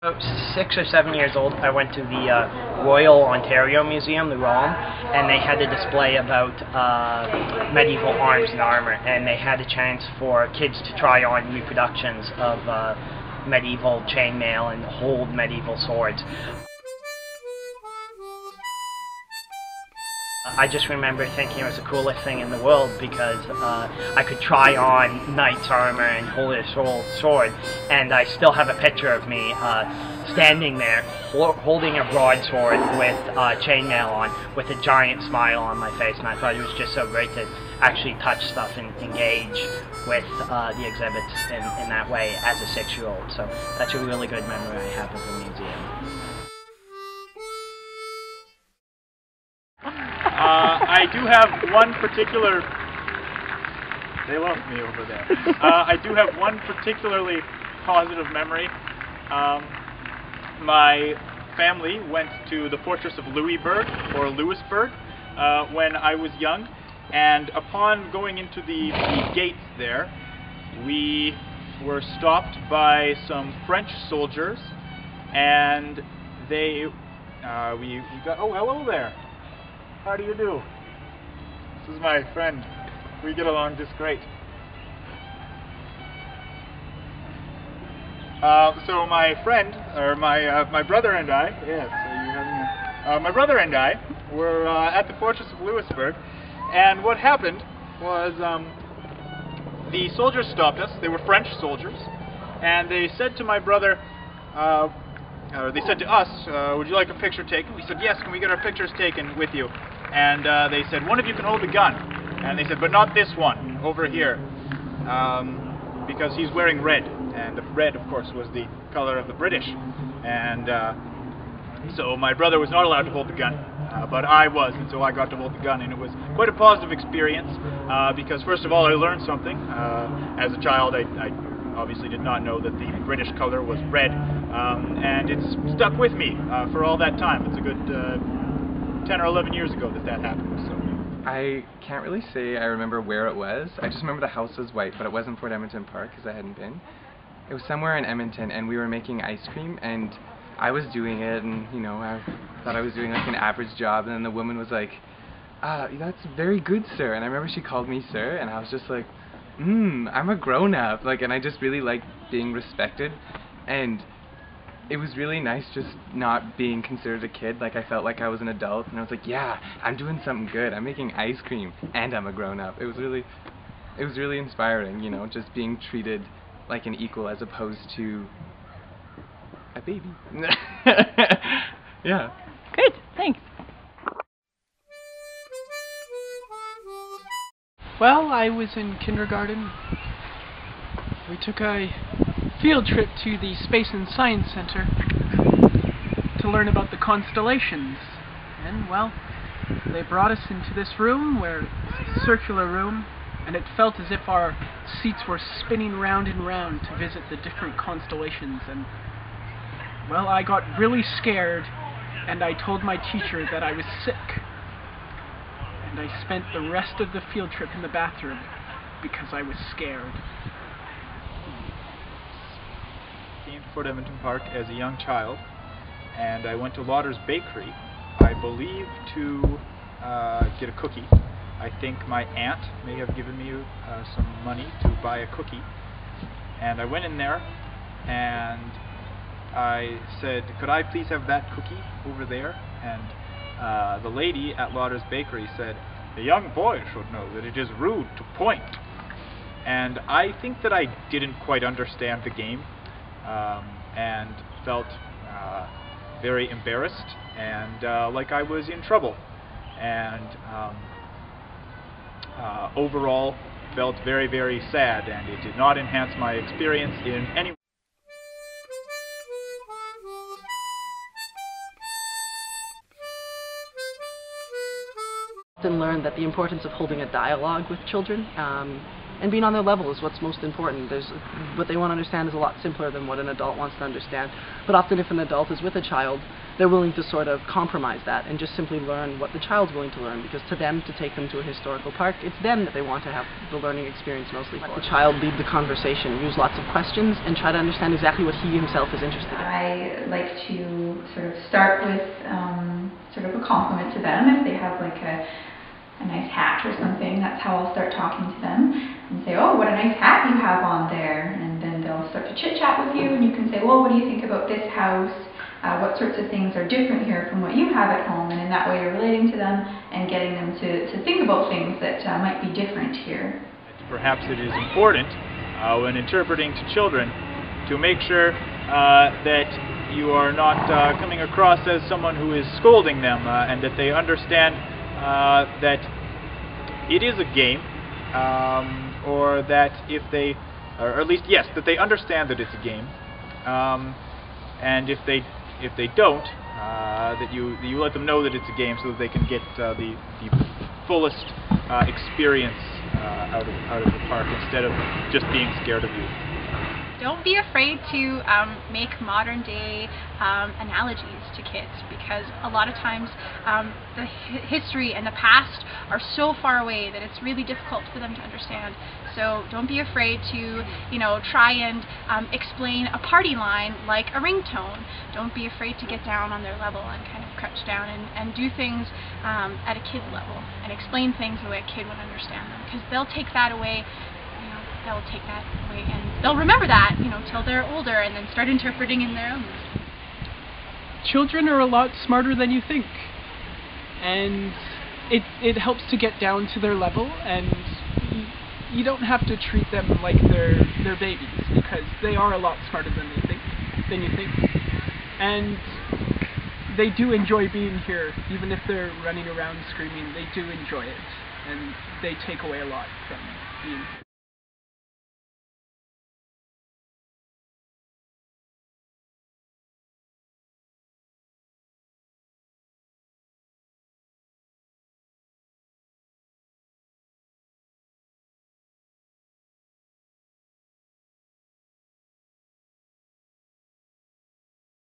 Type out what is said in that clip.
About 6 or 7 years old, I went to the Royal Ontario Museum, the ROM, and they had a display about medieval arms and armor, and they had a chance for kids to try on reproductions of medieval chainmail and hold medieval swords. I just remember thinking it was the coolest thing in the world because I could try on knight's armor and hold a sword, and I still have a picture of me standing there holding a broadsword with chainmail on, with a giant smile on my face, and I thought it was just so great to actually touch stuff and engage with the exhibits in that way as a 6-year-old. So that's a really good memory I have of the museum. I do have one particular... They love me over there. I do have one particularly positive memory. My family went to the fortress of Louisburg, or Louisburg, when I was young, and upon going into the gates there, we were stopped by some French soldiers, and they... we got... Oh, hello there! How do you do? This is my friend. We get along just great. So my friend, or my brother and I, yes, you have me. My brother and I were at the fortress of Louisburg, and what happened was the soldiers stopped us. They were French soldiers, and they said to my brother, they said to us, would you like a picture taken? We said, yes, can we get our pictures taken with you? And they said, one of you can hold the gun. And they said, but not this one, over here, because he's wearing red. And the red, of course, was the color of the British. And so my brother was not allowed to hold the gun, but I was, and so I got to hold the gun. And it was quite a positive experience, because first of all, I learned something. As a child, I obviously did not know that the British color was red, and it's stuck with me for all that time. It's a good 10 or 11 years ago that happened. So I can't really say I remember where it was. I just remember the house was white, but it wasn't Fort Edmonton Park because I hadn't been. It was somewhere in Edmonton, and we were making ice cream, and I was doing it, and you know, I thought I was doing like an average job, and then the woman was like, that's very good, sir. And I remember she called me sir, and I was just like, I'm a grown-up, like, and I just really liked being respected, and it was really nice just not being considered a kid. Like, I felt like I was an adult, and I was like, yeah, I'm doing something good. I'm making ice cream, and I'm a grown-up. It was really inspiring, you know, just being treated like an equal as opposed to a baby. Yeah. Good, thanks. Well, I was in kindergarten. We took a field trip to the Space and Science Center to learn about the constellations. And, well, they brought us into this room, where it's a circular room, and it felt as if our seats were spinning round and round to visit the different constellations. And, well, I got really scared, and I told my teacher that I was sick. And I spent the rest of the field trip in the bathroom because I was scared. Came to Fort Edmonton Park as a young child, and I went to Lauder's Bakery, I believe, to get a cookie. I think my aunt may have given me some money to buy a cookie, and I went in there and I said, could I please have that cookie over there? And the lady at Lauder's Bakery said, a young boy should know that it is rude to point. And I think that I didn't quite understand the game, and felt very embarrassed and like I was in trouble. And overall felt very, very sad, and it did not enhance my experience in any way. And learn that the importance of holding a dialogue with children and being on their level is what's most important. What they want to understand is a lot simpler than what an adult wants to understand. But often if an adult is with a child, they're willing to sort of compromise that and just simply learn what the child's willing to learn, because to them, to take them to a historical park, it's them that they want to have the learning experience mostly for. Let the child lead the conversation, use lots of questions, and try to understand exactly what he himself is interested in. I like to sort of start with sort of a compliment to them. If they have like a nice hat or something, that's how I'll start talking to them and say, oh, what a nice hat you have on there. And then they'll start to chit chat with you, and you can say, well, what do you think about this house? What sorts of things are different here from what you have at home? And in that way you're relating to them and getting them to think about things that might be different here. Perhaps it is important when interpreting to children to make sure that you are not coming across as someone who is scolding them, and that they understand that it is a game, or that if they, or at least, yes, that they understand that it's a game, and if they don't, that you let them know that it's a game, so that they can get the fullest experience out of the park, instead of just being scared of you. Don't be afraid to make modern day analogies to kids, because a lot of times the history and the past are so far away that it's really difficult for them to understand. So don't be afraid to, try and explain a party line like a ringtone. Don't be afraid to get down on their level and kind of crouch down and do things at a kid's level and explain things the way a kid would understand them, because they'll take that away. They'll take that away and they'll remember that, till they're older, and then start interpreting in their own ways. Children are a lot smarter than you think, and it helps to get down to their level, and you don't have to treat them like they're babies, because they are a lot smarter than you think, and they do enjoy being here. Even if they're running around screaming, they do enjoy it, and they take away a lot from being here.